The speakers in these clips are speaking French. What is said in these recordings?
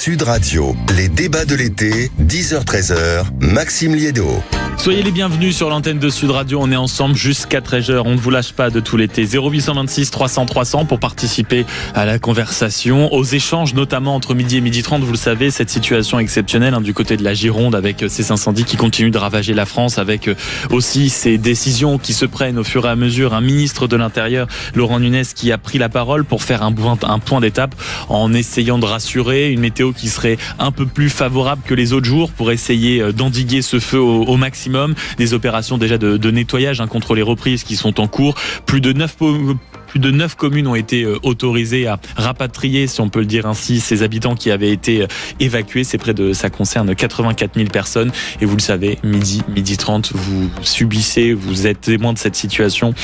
Sud Radio, les débats de l'été, 10h-13h, Maxime Liédot. Soyez les bienvenus sur l'antenne de Sud Radio, on est ensemble jusqu'à 13h, on ne vous lâche pas de tout l'été. 0826 300 300 pour participer à la conversation, aux échanges notamment entre midi et midi 30. Vous le savez, cette situation exceptionnelle du côté de la Gironde avec ces incendies qui continuent de ravager la France, avec aussi ces décisions qui se prennent au fur et à mesure. Un ministre de l'Intérieur, Laurent Nunez, qui a pris la parole pour faire un point d'étape en essayant de rassurer, une météo qui serait un peu plus favorable que les autres jours pour essayer d'endiguer ce feu au maximum. Des opérations déjà de nettoyage contre les reprises qui sont en cours. Plus de 9 communes ont été autorisées à rapatrier, si on peut le dire ainsi, ces habitants qui avaient été évacués. Ça concerne 84 000 personnes. Et vous le savez, midi 30, vous subissez, vous êtes témoin de cette situation.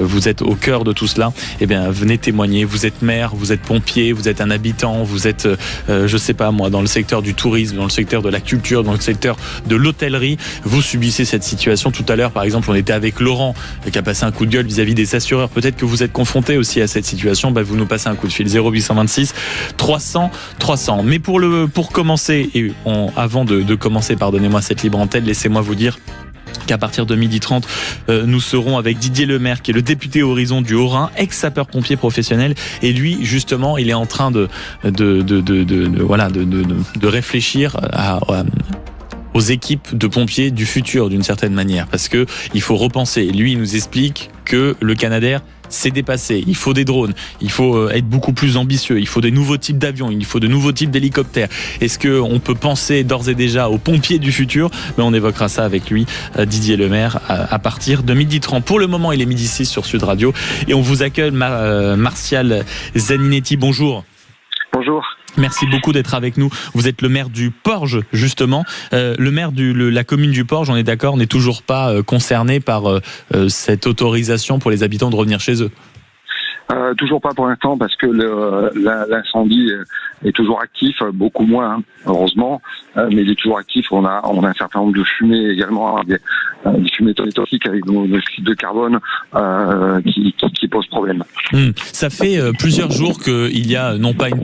Vous êtes au cœur de tout cela. Eh bien, venez témoigner. Vous êtes maire, vous êtes pompier, vous êtes un habitant, vous êtes, je sais pas moi, dans le secteur du tourisme, dans le secteur de la culture, dans le secteur de l'hôtellerie. Vous subissez cette situation. Tout à l'heure, par exemple, on était avec Laurent qui a passé un coup de gueule vis-à-vis des assureurs. Peut-être que vous êtes confronté aussi à cette situation, vous nous passez un coup de fil 0826 300 300. Mais pour commencer, et avant de commencer, pardonnez-moi cette libre antenne, laissez-moi vous dire qu'à partir de 12h30, nous serons avec Didier Lemaire, qui est le député Horizon du Haut-Rhin, ex-sapeur-pompier professionnel. Et lui, justement, il est en train de réfléchir aux équipes de pompiers du futur, d'une certaine manière, parce que il faut repenser. Lui, il nous explique que le Canadair c'est dépassé, il faut des drones, il faut être beaucoup plus ambitieux, il faut des nouveaux types d'avions, il faut de nouveaux types d'hélicoptères. Est-ce qu'on peut penser d'ores et déjà aux pompiers du futur ? On évoquera ça avec lui, Didier Lemaire, à partir de 12h30. Pour le moment, il est 12h06 sur Sud Radio et on vous accueille, Martial Zaninetti. Bonjour. Bonjour. Merci beaucoup d'être avec nous. Vous êtes le maire du Porge, justement. Le maire de la commune du Porge, on est d'accord, n'est toujours pas concerné par cette autorisation pour les habitants de revenir chez eux. Toujours pas pour l'instant parce que l'incendie est toujours actif, beaucoup moins heureusement, mais il est toujours actif. On a un certain nombre de fumées également, des fumées toxiques avec nos oxydes de carbone qui posent problème. Ça fait plusieurs jours qu'il y a non pas une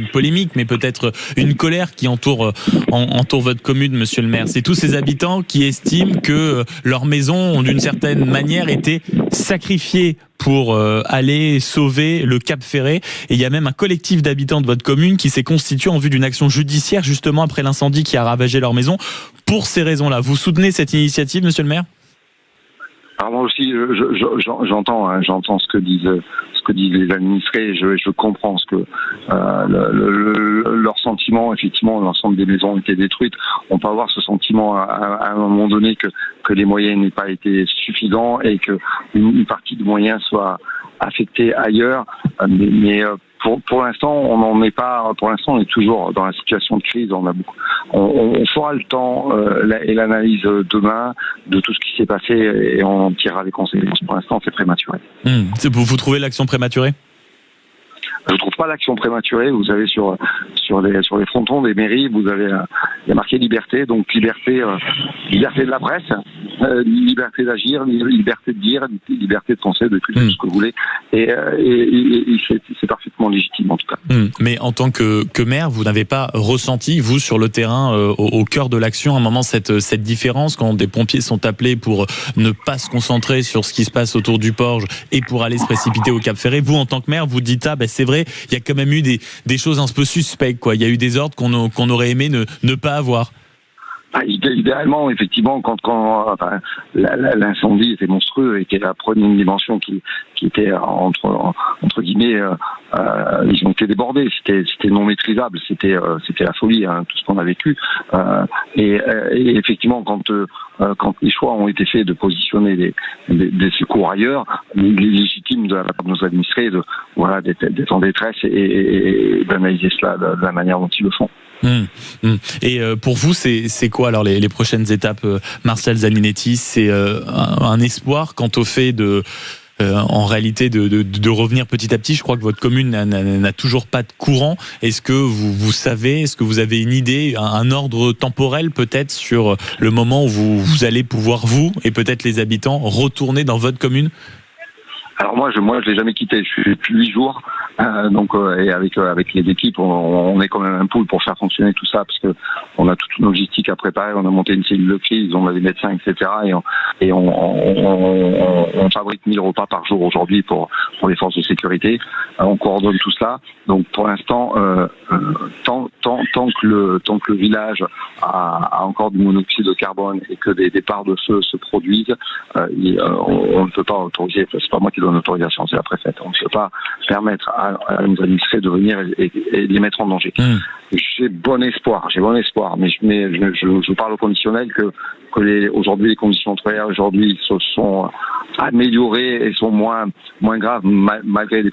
polémique, mais peut-être une colère qui entoure votre commune, monsieur le maire. C'est tous ces habitants qui estiment que leurs maisons ont d'une certaine manière été sacrifiées pour aller sauver le Cap Ferret. Et il y a même un collectif d'habitants de votre commune qui s'est constitué en vue d'une action judiciaire justement après l'incendie qui a ravagé leur maison. Pour ces raisons-là, vous soutenez cette initiative, monsieur le maire ? Alors moi aussi, j'entends ce que disent les administrés. Je comprends ce que leur sentiment. Effectivement, l'ensemble des maisons ont été détruites. On peut avoir ce sentiment à un moment donné que les moyens n'aient pas été suffisants et que une partie des moyens soit affectée ailleurs. Mais pour l'instant, on n'en est pas. Pour l'instant, on est toujours dans la situation de crise. On fera le temps et l'analyse demain de tout ce qui s'est passé et on en tirera les conséquences. Pour l'instant, c'est prématuré. Vous trouvez l'action prématurée ? Je ne trouve pas l'action prématurée. Vous savez, sur les frontons des mairies, il y a marqué liberté. Donc liberté de la presse, liberté d'agir, liberté de dire, liberté de penser, de tout ce que vous voulez. Et c'est parfaitement légitime en tout cas. Mais en tant que maire, vous n'avez pas ressenti, vous, sur le terrain, au cœur de l'action, à un moment, cette différence quand des pompiers sont appelés pour ne pas se concentrer sur ce qui se passe autour du Porge et pour aller se précipiter au Cap Ferret. Vous, en tant que maire, vous dites c'est vrai, il y a quand même eu des choses un peu suspectes, quoi. Il y a eu des ordres qu'on aurait aimé ne pas avoir. Idéalement, effectivement, quand l'incendie était monstrueux et qu'il a pris une dimension qui était entre guillemets, ils ont été débordés. C'était non maîtrisable. C'était la folie, tout ce qu'on a vécu. Et effectivement, quand les choix ont été faits de positionner des secours ailleurs, il est légitime de la part de nos administrés d'être en détresse et d'analyser cela de la manière dont ils le font. Et pour vous, c'est quoi alors les prochaines étapes, Martial Zaninetti ? C'est un espoir quant au fait en réalité de revenir petit à petit. Je crois que votre commune n'a toujours pas de courant. Est-ce que vous savez, est-ce que vous avez une idée, un ordre temporel peut-être sur le moment où vous allez pouvoir, vous et peut-être les habitants, retourner dans votre commune ? Alors moi je l'ai jamais quitté. Je suis depuis 8 jours. Et avec les équipes, on est quand même un pool pour faire fonctionner tout ça, parce que on a toute une logistique à préparer, on a monté une cellule de crise, on a des médecins, etc. Et on fabrique 1000 repas par jour aujourd'hui pour les forces de sécurité. On coordonne tout cela. Donc pour l'instant, tant que le village a encore du monoxyde de carbone et que des départs de feu se produisent, on ne peut pas autoriser. C'est pas moi qui donne l'autorisation, c'est la préfète. On ne peut pas permettre à nos administrés de venir et les mettre en danger. J'ai bon espoir, mais je parle au conditionnel que aujourd'hui les conditions de l'air aujourd'hui se sont améliorées et sont moins graves malgré les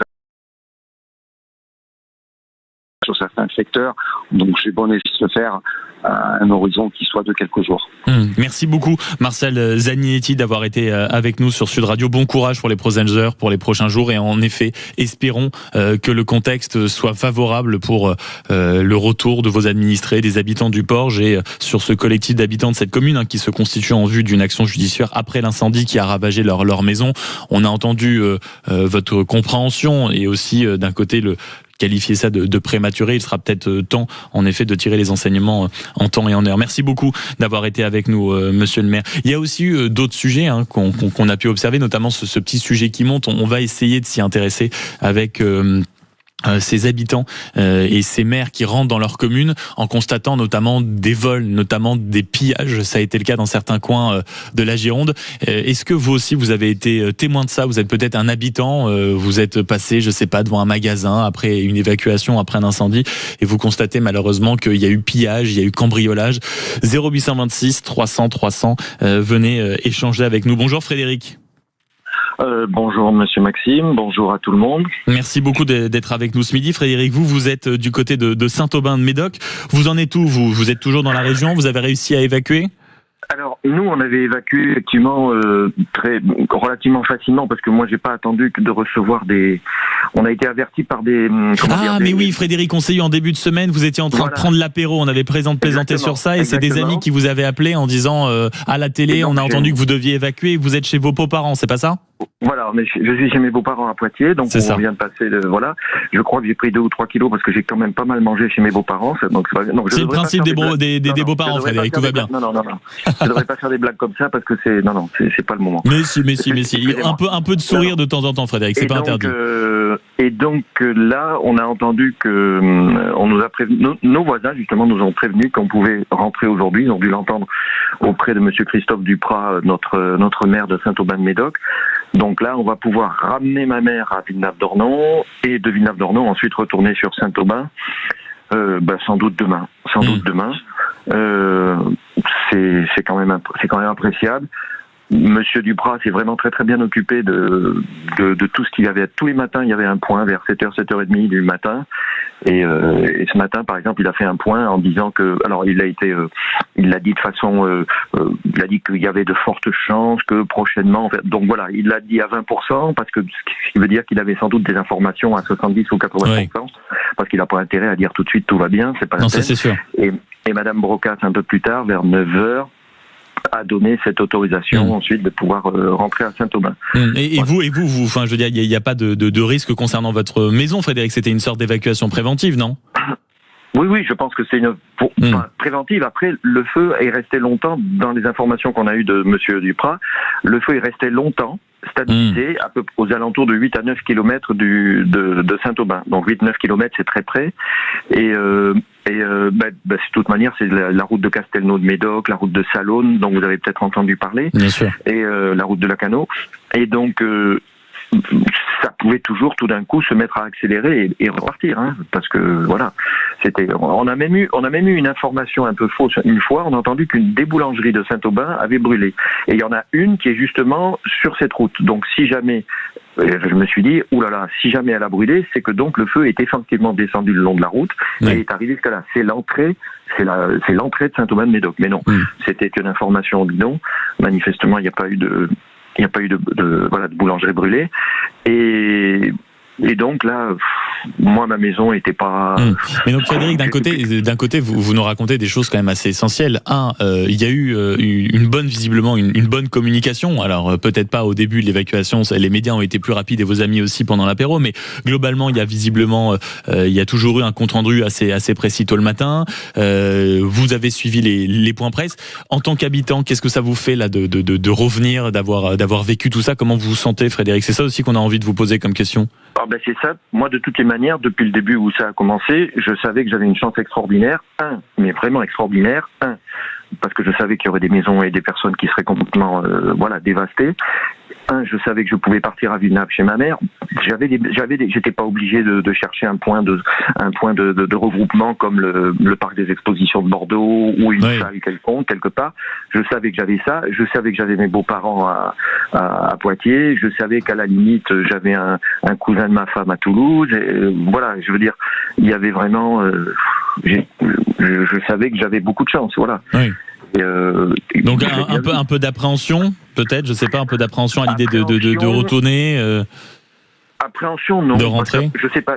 sur certains secteurs. Donc j'ai bon espoir de faire un horizon qui soit de quelques jours. Merci beaucoup Marcel Zagnetti d'avoir été avec nous sur Sud Radio. Bon courage pour les prochaines heures, pour les prochains jours, et en effet espérons que le contexte soit favorable pour le retour de vos administrés, des habitants du Porge, et sur ce collectif d'habitants de cette commune qui se constitue en vue d'une action judiciaire après l'incendie qui a ravagé leur maison. On a entendu votre compréhension et aussi d'un côté qualifier ça de prématuré. Il sera peut-être temps, en effet, de tirer les enseignements en temps et en heure. Merci beaucoup d'avoir été avec nous, monsieur le maire. Il y a aussi eu d'autres sujets qu'on a pu observer, notamment ce petit sujet qui monte. On va essayer de s'y intéresser avec ces habitants et ces maires qui rentrent dans leur commune en constatant notamment des vols, notamment des pillages. Ça a été le cas dans certains coins de la Gironde. Est-ce que vous aussi vous avez été témoin de ça? Vous êtes peut-être un habitant, vous êtes passé, je sais pas, devant un magasin après une évacuation, après un incendie, et vous constatez malheureusement qu'il y a eu pillage, il y a eu cambriolage. 0826 300 300, venez échanger avec nous. Bonjour Frédéric. Bonjour Monsieur Maxime, bonjour à tout le monde. Merci beaucoup d'être avec nous ce midi. Frédéric, vous êtes du côté de Saint-Aubin-de-Médoc. Vous en êtes où? Vous êtes toujours dans la région? Vous avez réussi à évacuer? Alors nous on avait évacué effectivement relativement facilement, parce que moi j'ai pas attendu que de recevoir on a été avertis par des oui Frédéric, on s'est eu en début de semaine, vous étiez en train de prendre l'apéro, on avait plaisanté sur ça, et c'est des amis qui vous avaient appelé en disant à la télé on a entendu que vous deviez évacuer, vous êtes chez vos beaux-parents, c'est pas ça? Voilà, mais je suis chez mes beaux-parents à Poitiers, donc on vient de passer je crois que j'ai pris 2 ou 3 kilos parce que j'ai quand même pas mal mangé chez mes beaux-parents. C'est le principe des beaux-parents, Frédéric, tout va bien. Non. Je devrais pas faire des blagues comme ça parce que c'est pas le moment. Mais si. Un peu de sourire de temps en temps, Frédéric, c'est pas interdit. Et donc là, on a entendu que on nous a prévenu, nos voisins justement nous ont prévenu qu'on pouvait rentrer aujourd'hui. Ils ont dû l'entendre auprès de Monsieur Christophe Duprat, notre maire de Saint-Aubin-de-Médoc. Donc là, on va pouvoir ramener ma mère à Villeneuve-d'Ornon et de Villeneuve-d'Ornon ensuite retourner sur Saint-Aubin. Sans doute demain. C'est quand même appréciable. Monsieur Duprat s'est vraiment très très bien occupé de tout ce qu'il y avait. Tous les matins, il y avait un point vers 7h, 7h30 du matin. Et ce matin, par exemple, il a fait un point en disant il l'a dit de façon, il a dit qu'il y avait de fortes chances que prochainement, donc voilà, il l'a dit à 20%, parce que ce qui veut dire qu'il avait sans doute des informations à 70 ou 80%, parce qu'il n'a pas intérêt à dire tout de suite tout va bien, c'est pas la peine. Ça c'est sûr. Et Madame Brocat, un peu plus tard, vers 9h, a donné cette autorisation ensuite de pouvoir rentrer à Saint-Aubin. Et vous, enfin, je veux dire, il n'y a pas de risque concernant votre maison, Frédéric. C'était une sorte d'évacuation préventive, non? Oui, je pense que c'est une préventive. Après, le feu est resté longtemps, dans les informations qu'on a eues de Monsieur Duprat, le feu est resté longtemps stabilisé à peu aux alentours de 8 à 9 km de Saint-Aubin. Donc 8-9 km, c'est très près. Et de toute manière, c'est la route de Castelnau-de-Médoc, la route de Salonne, dont vous avez peut-être entendu parler. Bien sûr. Et la route de Lacanau. Et donc ça pouvait toujours tout d'un coup se mettre à accélérer et repartir, parce que voilà, on a même eu une information un peu fausse une fois. On a entendu qu'une des boulangeries de Saint-Aubin avait brûlé, et il y en a une qui est justement sur cette route. Donc si jamais, je me suis dit si jamais elle a brûlé, c'est que donc le feu est effectivement descendu le long de la route et est arrivé jusqu'à là. C'est l'entrée de Saint-Aubin-de-Médoc. Mais non, c'était une information bidon. Manifestement, il n'y a pas eu de boulangerie brûlée. Et Et donc là, moi, ma maison était pas... Mais donc Frédéric, d'un côté vous nous racontez des choses quand même assez essentielles. Il y a eu visiblement une bonne communication. Alors peut-être pas au début de l'évacuation, les médias ont été plus rapides et vos amis aussi pendant l'apéro, mais globalement, il y a visiblement, il y a toujours eu un compte-rendu assez précis tôt le matin. Vous avez suivi les points presse. En tant qu'habitant, qu'est-ce que ça vous fait là de revenir, d'avoir vécu tout ça? Comment vous vous sentez, Frédéric? C'est ça aussi qu'on a envie de vous poser comme question. C'est ça. Moi, de toutes les manières, depuis le début où ça a commencé, je savais que j'avais une chance extraordinaire. Mais vraiment extraordinaire. Parce que je savais qu'il y aurait des maisons et des personnes qui seraient complètement, dévastées. Je savais que je pouvais partir à Villeneuve chez ma mère. J'étais pas obligé de chercher un point de regroupement comme le parc des expositions de Bordeaux ou une salle quelconque quelque part. Je savais que j'avais ça. Je savais que j'avais mes beaux-parents à Poitiers. Je savais qu'à la limite j'avais un cousin de ma femme à Toulouse. Et, voilà, je veux dire, il y avait vraiment. Je savais que j'avais beaucoup de chance. Voilà. Oui. Donc un peu d'appréhension, peut-être, je sais pas, un peu d'appréhension à l'idée de retourner. Appréhension, non. De rentrer. Je sais pas.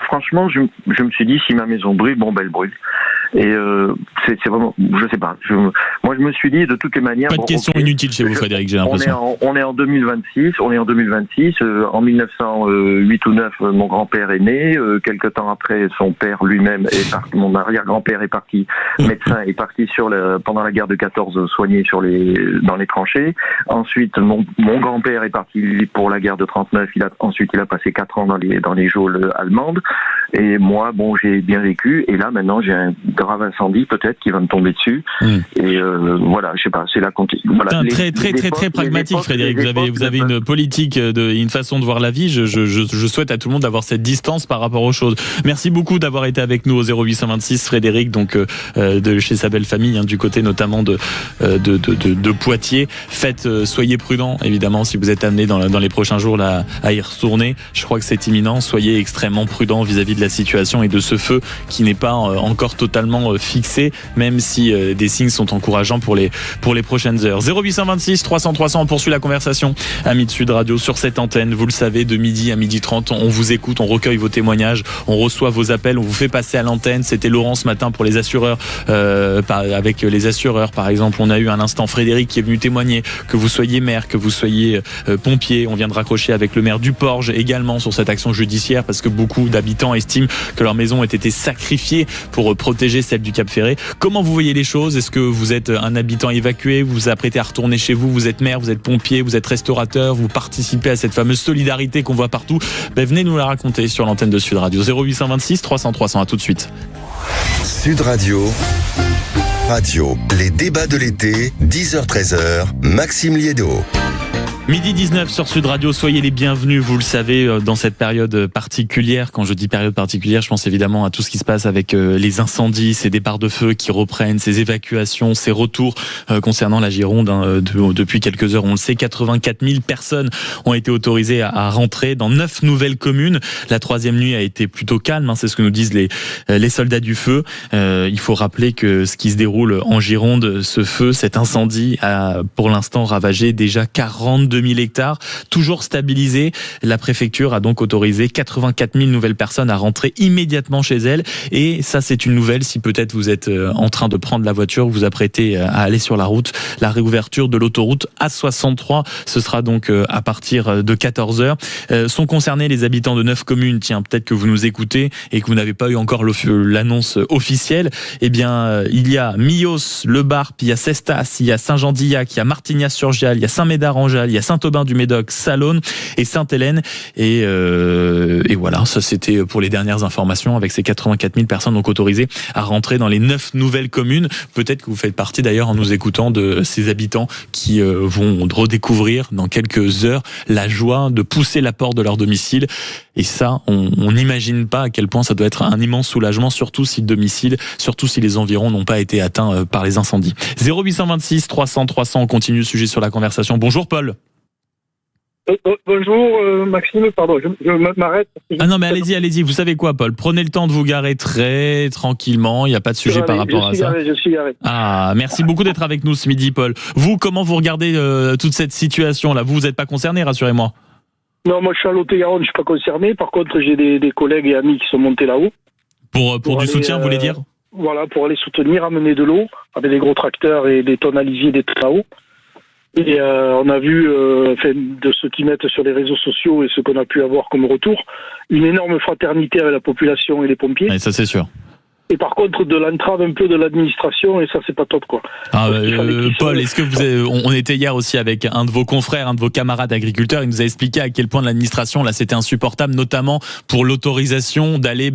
Franchement, je me suis dit, si ma maison brûle, elle brûle. Et c'est vraiment, je sais pas. Moi, je me suis dit, de toutes les manières. Pas de questions inutiles chez vous, Frédéric, j'ai l'impression. On est en 2026. En 1908 ou 9, mon grand-père est né. Quelque temps après, son père lui-même est parti. Mon arrière-grand-père est parti médecin, est parti pendant la guerre de 14 soigné dans les tranchées. Ensuite, mon grand-père est parti pour la guerre de 39. Ensuite, il a passé 4 ans dans les geôles allemandes. Et moi, j'ai bien vécu. Et là, maintenant, j'ai un grave incendie peut-être qui va me tomber dessus. Et voilà, je sais pas, c'est la voilà. Très pragmatique, Frédéric. Vous avez une politique, une façon de voir la vie. Je souhaite à tout le monde d'avoir cette distance par rapport aux choses. Merci beaucoup d'avoir été avec nous au 0826, Frédéric, donc de chez sa belle famille, du côté notamment de Poitiers. Soyez prudents, évidemment, si vous êtes amené dans les prochains jours là, à y retourner. Je crois que c'est imminent. Soyez extrêmement prudents vis-à-vis de la situation et de ce feu qui n'est pas encore totalement fixé, même si des signes sont encourageants pour les prochaines heures. 0826 300 300, on poursuit la conversation. Amis de Sud Radio sur cette antenne, vous le savez, de midi à 12h30, on vous écoute, on recueille vos témoignages, on reçoit vos appels, on vous fait passer à l'antenne. C'était Laurent ce matin pour les assureurs, avec les assureurs par exemple. On a eu un instant Frédéric qui est venu témoigner, que vous soyez maire, que vous soyez pompier. On vient de raccrocher avec le maire du Porge également sur cette action judiciaire parce que beaucoup d'habitants estiment que leur maison ait été sacrifiée pour protéger celle du Cap Ferré. Comment vous voyez les choses? Est-ce que vous êtes un habitant évacué, vous vous apprêtez à retourner chez vous, vous êtes maire, vous êtes pompier, vous êtes restaurateur, vous participez à cette fameuse solidarité qu'on voit partout? Venez nous la raconter sur l'antenne de Sud Radio. 0826 300 300, à tout de suite. Sud Radio, les débats de l'été, 10h-13h, Maxime Liédot. Midi 19 sur Sud Radio, soyez les bienvenus, vous le savez, dans cette période particulière. Quand je dis période particulière, je pense évidemment à tout ce qui se passe avec les incendies, ces départs de feu qui reprennent, ces évacuations, ces retours concernant la Gironde. Depuis quelques heures, on le sait, 84 000 personnes ont été autorisées à rentrer dans 9 nouvelles communes. La 3e nuit a été plutôt calme, c'est ce que nous disent les soldats du feu. Il faut rappeler que ce qui se déroule en Gironde, ce feu, cet incendie a pour l'instant ravagé déjà 42 000 hectares, toujours stabilisé. La préfecture a donc autorisé 84 000 nouvelles personnes à rentrer immédiatement chez elles. Et ça, c'est une nouvelle. Si peut-être vous êtes en train de prendre la voiture, vous apprêtez à aller sur la route, la réouverture de l'autoroute A63, ce sera donc à partir de 14h. Sont concernés les habitants de 9 communes. Tiens, peut-être que vous nous écoutez et que vous n'avez pas eu encore l'annonce officielle. Eh bien, il y a Millos, Le Barp, il y a Cestas, il y a Saint-Jean-d'Illac, il y a Martignas-sur-Gial, il y a Saint-Médard-en-Jalles, il y a Saint-Aubin-du-Médoc, Salonne et Sainte-Hélène. Et voilà, ça c'était pour les dernières informations, avec ces 84 000 personnes donc autorisées à rentrer dans les 9 nouvelles communes. Peut-être que vous faites partie d'ailleurs en nous écoutant de ces habitants qui vont redécouvrir dans quelques heures la joie de pousser la porte de leur domicile. Et ça, on n'imagine pas à quel point ça doit être un immense soulagement, surtout si le domicile, surtout si les environs n'ont pas été atteints par les incendies. 0826 300 300, on continue le sujet sur la conversation. Bonjour Paul. Bonjour Maxime, pardon, je m'arrête. Ah non mais allez-y, vous savez quoi Paul, prenez le temps de vous garer très tranquillement, il n'y a pas de sujet par rapport à ça. Je suis garé. Ah, merci beaucoup d'être avec nous ce midi Paul. Vous, comment vous regardez toute cette situation là? Vous n'êtes pas concerné, rassurez-moi. Non, moi je suis à Lot-et-Garonne, je suis pas concerné. Par contre, j'ai des collègues et amis qui sont montés là-haut. Pour du aller, soutien, vous voulez dire? Voilà, pour aller soutenir, amener de l'eau avec des gros tracteurs et des tonnes alisiers, des tonnes là-haut. Et on a vu, de ceux qui mettent sur les réseaux sociaux et ce qu'on a pu avoir comme retour, une énorme fraternité avec la population et les pompiers. Ouais, ça c'est sûr. Et par contre, de l'entrave un peu de l'administration, et ça, c'est pas top, quoi. Paul, est-ce que on était hier aussi avec un de vos confrères, un de vos camarades agriculteurs, il nous a expliqué à quel point l'administration, là, c'était insupportable, notamment pour l'autorisation d'aller,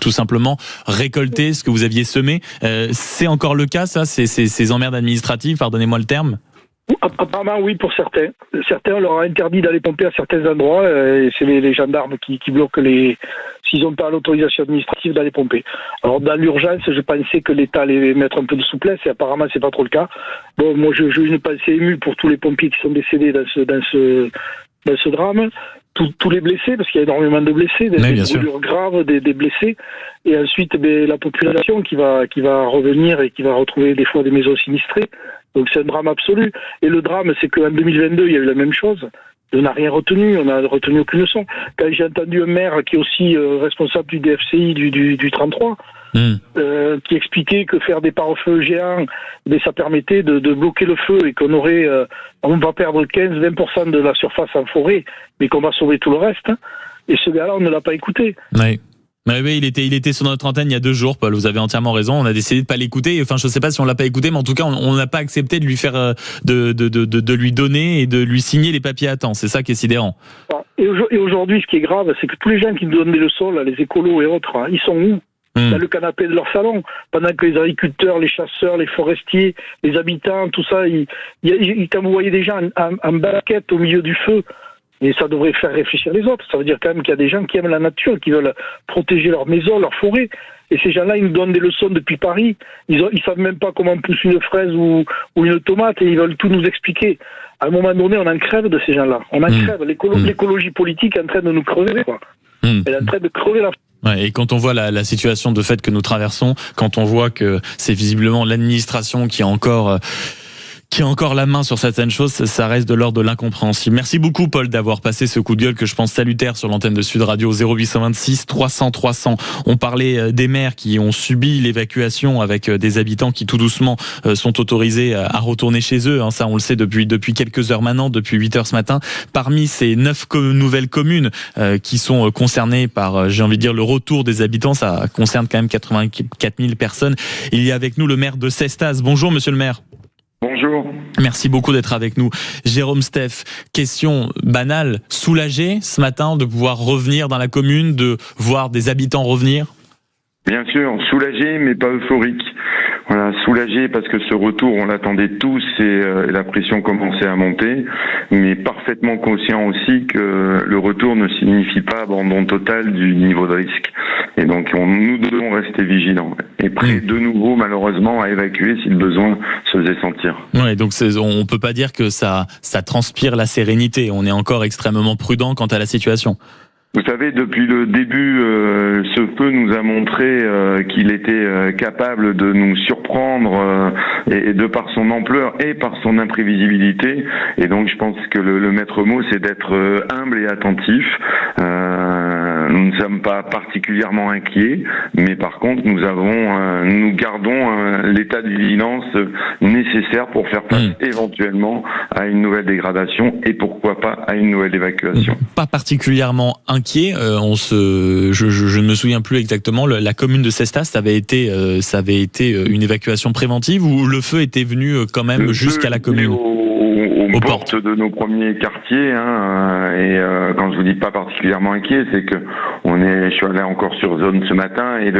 tout simplement, récolter ce que vous aviez semé. C'est encore le cas, ça, ces emmerdes administratives, pardonnez-moi le terme? Apparemment, oui, pour certains. Certains, on leur a interdit d'aller pomper à certains endroits, et c'est les gendarmes qui bloquent s'ils n'ont pas l'autorisation administrative d'aller pomper. Alors, dans l'urgence, je pensais que l'État allait mettre un peu de souplesse, et apparemment, c'est pas trop le cas. Bon, moi, j'ai une pensée émue pour tous les pompiers qui sont décédés dans ce drame. Tous les blessés, parce qu'il y a énormément de blessés, des brûlures graves, des blessés, et ensuite la population qui va revenir et qui va retrouver des fois des maisons sinistrées. Donc c'est un drame absolu. Et le drame, c'est qu'en 2022, il y a eu la même chose. On n'a rien retenu, on n'a retenu aucune leçon. Quand j'ai entendu un maire qui est aussi responsable du DFCI du 33, qui expliquait que faire des pare-feux géants, ça permettait de bloquer le feu et qu'on aurait, on va perdre 15-20% de la surface en forêt, mais qu'on va sauver tout le reste. Et ce gars-là, on ne l'a pas écouté. Oui. Oui, il était sur notre antenne il y a 2 jours, Paul, vous avez entièrement raison, on a décidé de pas l'écouter, enfin je sais pas si on l'a pas écouté, mais en tout cas on n'a pas accepté de lui faire, de lui donner et de lui signer les papiers à temps, c'est ça qui est sidérant. Et aujourd'hui, ce qui est grave, c'est que tous les gens qui nous donnent des leçons, là, les écolos et autres, ils sont où? Dans le canapé de leur salon, pendant que les agriculteurs, les chasseurs, les forestiers, les habitants, tout ça, quand vous voyez des gens en basket au milieu du feu, et ça devrait faire réfléchir les autres. Ça veut dire quand même qu'il y a des gens qui aiment la nature, qui veulent protéger leur maison, leur forêt. Et ces gens-là, ils nous donnent des leçons depuis Paris. Ils savent même pas comment pousse une fraise ou une tomate et ils veulent tout nous expliquer. À un moment donné, on en crève de ces gens-là. On en crève. L'écologie politique est en train de nous crever, quoi. Elle est en train de crever la... Ouais, et quand on voit la situation de fait que nous traversons, quand on voit que c'est visiblement l'administration qui a encore la main sur certaines choses, ça reste de l'ordre de l'incompréhensible. Merci beaucoup, Paul, d'avoir passé ce coup de gueule que je pense salutaire sur l'antenne de Sud Radio 0826 300 300. On parlait des maires qui ont subi l'évacuation avec des habitants qui tout doucement sont autorisés à retourner chez eux. Ça, on le sait depuis quelques heures maintenant, depuis 8 heures ce matin. Parmi ces 9 nouvelles communes qui sont concernées par, j'ai envie de dire, le retour des habitants, ça concerne quand même 84 000 personnes. Il y a avec nous le maire de Cestas. Bonjour, monsieur le maire. Bonjour. Merci beaucoup d'être avec nous. Jérôme Steph, question banale, soulagé ce matin de pouvoir revenir dans la commune, de voir des habitants revenir? Bien sûr, soulagé mais pas euphorique. Voilà, soulagé parce que ce retour, on l'attendait tous et la pression commençait à monter, mais parfaitement conscient aussi que le retour ne signifie pas abandon total du niveau de risque. Et donc nous devons rester vigilants et prêts de nouveau malheureusement à évacuer si le besoin se faisait sentir. Ouais, donc on peut pas dire que ça transpire la sérénité, on est encore extrêmement prudent quant à la situation. Vous savez, depuis le début, ce feu nous a montré qu'il était capable de nous surprendre et de par son ampleur et par son imprévisibilité. Et donc, je pense que le maître mot, c'est d'être humble et attentif. Nous ne sommes pas particulièrement inquiets, mais par contre, nous gardons l'état de vigilance nécessaire pour faire face éventuellement à une nouvelle dégradation et pourquoi pas à une nouvelle évacuation. Pas particulièrement inquiet. Je ne me souviens plus exactement. La commune de Cestas, ça avait été une évacuation préventive ou le feu était venu quand même jusqu'à la commune? Aux portes de nos premiers quartiers, et quand je vous dis pas particulièrement inquiet, c'est que je suis allé encore sur zone ce matin et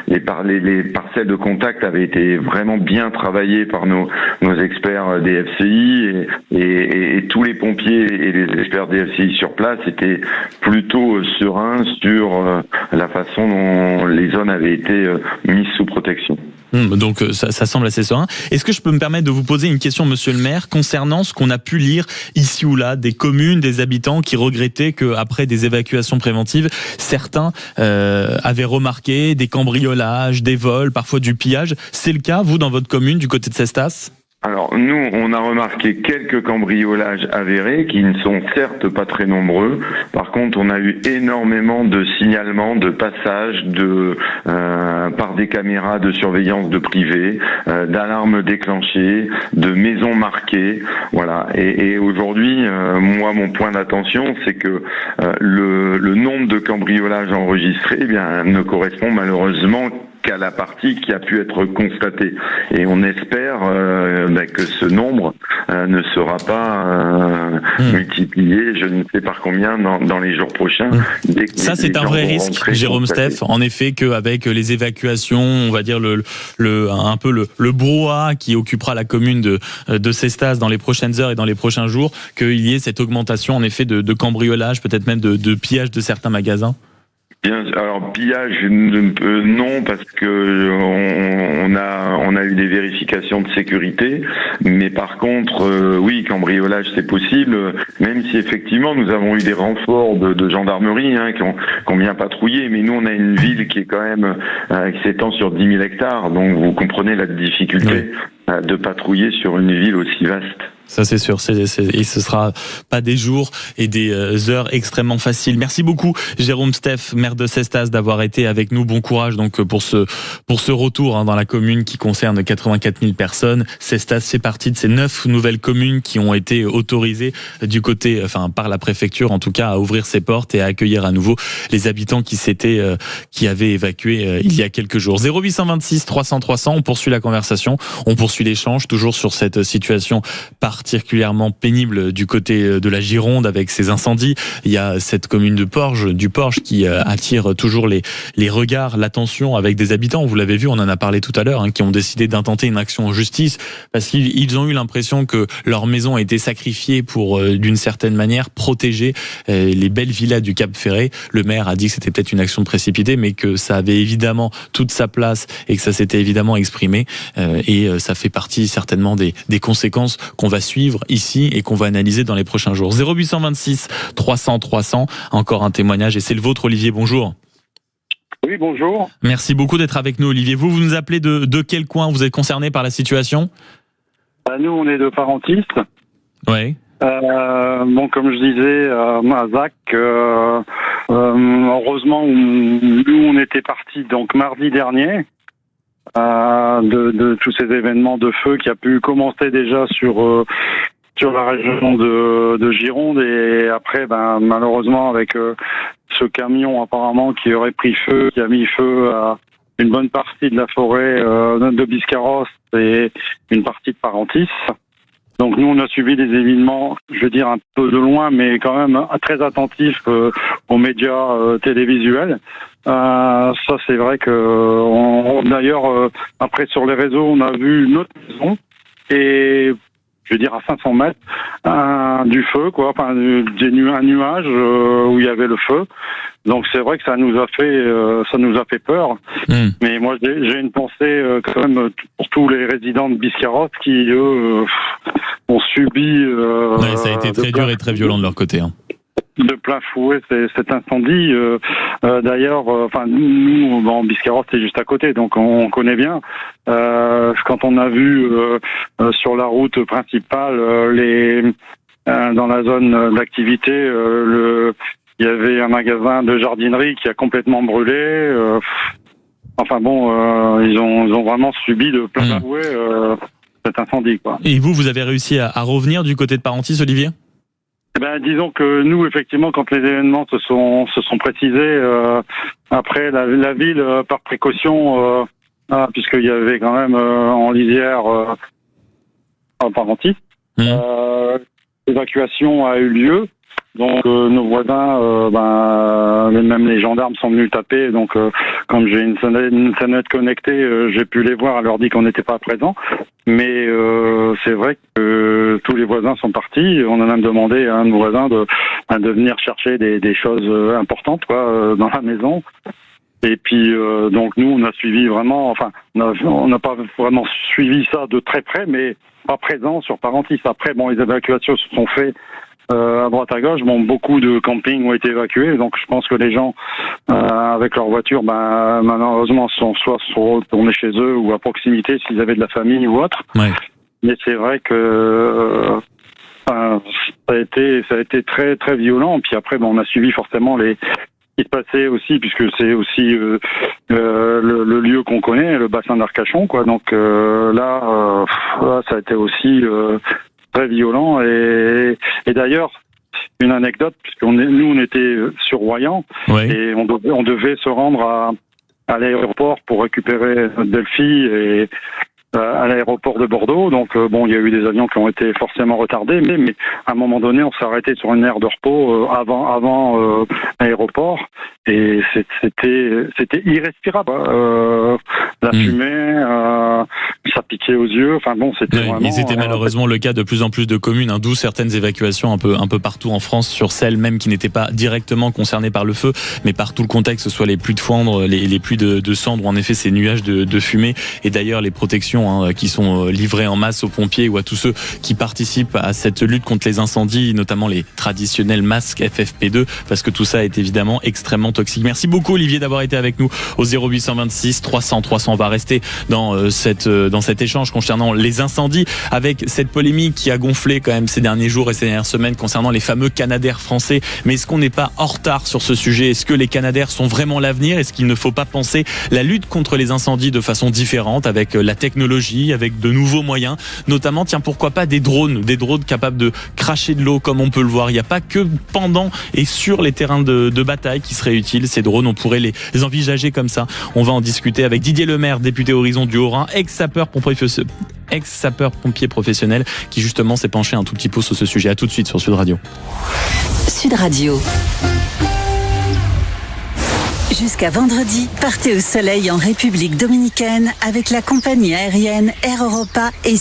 les parcelles de contact avaient été vraiment bien travaillées par nos experts DFCI et tous les pompiers et les experts DFCI sur place étaient plutôt sereins sur la façon dont les zones avaient été mises sous protection. Donc ça semble assez serein. Est-ce que je peux me permettre de vous poser une question, monsieur le maire, concernant ce qu'on a pu lire ici ou là, des communes, des habitants qui regrettaient qu'après des évacuations préventives, certains avaient remarqué des cambriolages, des vols, parfois du pillage. C'est le cas, vous, dans votre commune, du côté de Cestas ? Alors nous, on a remarqué quelques cambriolages avérés qui ne sont certes pas très nombreux. Par contre, on a eu énormément de signalements, de passages par des caméras de surveillance de privé, d'alarmes déclenchées, de maisons marquées. Voilà. Et aujourd'hui, moi, mon point d'attention, c'est que le nombre de cambriolages enregistrés, eh bien, ne correspond malheureusement qu'à la partie qui a pu être constatée. Et on espère que ce nombre ne sera pas multiplié, je ne sais par combien, dans les jours prochains. Ça, c'est un vrai risque, Jérôme Steph. En effet, qu'avec les évacuations, on va dire un peu le brouhaha qui occupera la commune de Cestas dans les prochaines heures et dans les prochains jours, qu'il y ait cette augmentation, en effet, de cambriolage, peut-être même de pillage de certains magasins. Bien, alors pillage non, parce que on a eu des vérifications de sécurité, mais par contre oui, cambriolage c'est possible, même si effectivement nous avons eu des renforts de gendarmerie qui ont bien patrouillé, mais nous on a une ville qui est quand même qui s'étend sur 10 000 hectares, donc vous comprenez la difficulté de patrouiller sur une ville aussi vaste. Ça c'est sûr, et ce sera pas des jours et des heures extrêmement faciles. Merci beaucoup Jérôme Steph, maire de Cestas, d'avoir été avec nous. Bon courage donc pour ce retour dans la commune qui concerne 84 000 personnes. Cestas fait partie de ces 9 nouvelles communes qui ont été autorisées par la préfecture en tout cas à ouvrir ses portes et à accueillir à nouveau les habitants qui avaient évacué il y a quelques jours. 0826 300 300, on poursuit la conversation, on poursuit l'échange toujours sur cette situation particulièrement pénible du côté de la Gironde avec ces incendies. Il y a cette commune du Porge qui attire toujours les regards, l'attention avec des habitants. Vous l'avez vu, on en a parlé tout à l'heure, qui ont décidé d'intenter une action en justice parce qu'ils ont eu l'impression que leur maison a été sacrifiée pour, d'une certaine manière, protéger les belles villas du Cap Ferret. Le maire a dit que c'était peut-être une action précipitée, mais que ça avait évidemment toute sa place et que ça s'était évidemment exprimé. Et ça fait partie certainement des conséquences qu'on va suivre ici et qu'on va analyser dans les prochains jours. 0826 300 300, encore un témoignage et c'est le vôtre Olivier, bonjour. Oui, bonjour. Merci beaucoup d'être avec nous Olivier. Vous nous appelez de quel coin? Vous êtes concerné par la situation? Nous, on est de Parentis. Oui. Comme je disais à Zach, heureusement, nous, on était partis donc mardi dernier. De tous ces événements de feu qui a pu commencer déjà sur la région de Gironde et après malheureusement avec ce camion apparemment qui aurait pris feu, qui a mis feu à une bonne partie de la forêt de Biscarrosse et une partie de Parentis. Donc nous on a suivi des événements, je veux dire un peu de loin, mais quand même très attentifs aux médias télévisuels. Ça c'est vrai que d'ailleurs après sur les réseaux on a vu une autre maison et je veux dire à 500 mètres du feu un nuage où il y avait le feu. Donc c'est vrai que ça nous a fait peur. Mais moi j'ai une pensée quand même pour tous les résidents de Biscarrosse qui eux ont subi. Ça a été très dur et très violent de leur côté. De plein fouet cet incendie. D'ailleurs, nous en Biscarrosse c'est juste à côté, donc on connaît bien. Quand on a vu sur la route principale dans la zone d'activité il y avait un magasin de jardinerie qui a complètement brûlé. Ils ont vraiment subi de plein fouet cet incendie, quoi. Et vous avez réussi à revenir du côté de Parentis, Olivier? Disons que nous, effectivement, quand les événements se sont précisés, après la ville, par précaution, puisqu'il y avait quand même en lisière à Parentis, l'évacuation a eu lieu. Donc nos voisins, même les gendarmes sont venus taper. Donc comme j'ai une sonnette connectée, j'ai pu les voir à leur dit qu'on n'était pas présents. Mais c'est vrai que tous les voisins sont partis. On a même demandé à un de nos voisins de venir chercher des choses importantes dans la maison. Et puis donc nous on a suivi vraiment, on n'a pas vraiment suivi ça de très près, mais pas présent sur Parentis. Après les évacuations se sont faites à droite à gauche. Beaucoup de campings ont été évacués, donc je pense que les gens avec leur voiture malheureusement sont soit retournés chez eux ou à proximité s'ils avaient de la famille ou autre. Ouais. Mais c'est vrai que ça a été très très violent. Puis après, on a suivi forcément ce qui se passait aussi, puisque c'est aussi le lieu qu'on connaît, le bassin d'Arcachon, quoi. Donc là, ça a été aussi très violent. Et d'ailleurs, une anecdote, puisque nous on était sur Royan, et on devait se rendre à l'aéroport pour récupérer notre Delphi et à l'aéroport de Bordeaux. Donc il y a eu des avions qui ont été forcément retardés, mais à un moment donné, on s'est arrêté sur une aire de repos avant l'aéroport, et c'était irrespirable. La fumée, ça piquait aux yeux. Enfin c'était vraiment. C'était malheureusement le cas de plus en plus de communes, d'où certaines évacuations un peu partout en France, sur celles même qui n'étaient pas directement concernées par le feu, mais par tout le contexte, soit les pluies de foudre, les pluies de cendres, ou en effet ces nuages de fumée. Et d'ailleurs les protections qui sont livrés en masse aux pompiers ou à tous ceux qui participent à cette lutte contre les incendies, notamment les traditionnels masques FFP2, parce que tout ça est évidemment extrêmement toxique. Merci beaucoup Olivier d'avoir été avec nous au 0826 300 300. On va rester dans cet échange concernant les incendies, avec cette polémique qui a gonflé quand même ces derniers jours et ces dernières semaines concernant les fameux Canadair français. Mais est-ce qu'on n'est pas en retard sur ce sujet? Est-ce que les Canadair sont vraiment l'avenir? Est-ce qu'il ne faut pas penser la lutte contre les incendies de façon différente, avec la technologie, avec de nouveaux moyens, notamment, pourquoi pas des drones capables de cracher de l'eau comme on peut le voir. Il n'y a pas que pendant et sur les terrains de bataille qui seraient utiles, ces drones, on pourrait les envisager comme ça. On va en discuter avec Didier Lemaire, député Horizon du Haut-Rhin, ex-sapeur-pompier professionnel, qui justement s'est penché un tout petit peu sur ce sujet. À tout de suite sur Sud Radio. Sud Radio. Jusqu'à vendredi, partez au soleil en République dominicaine avec la compagnie aérienne Air Europa et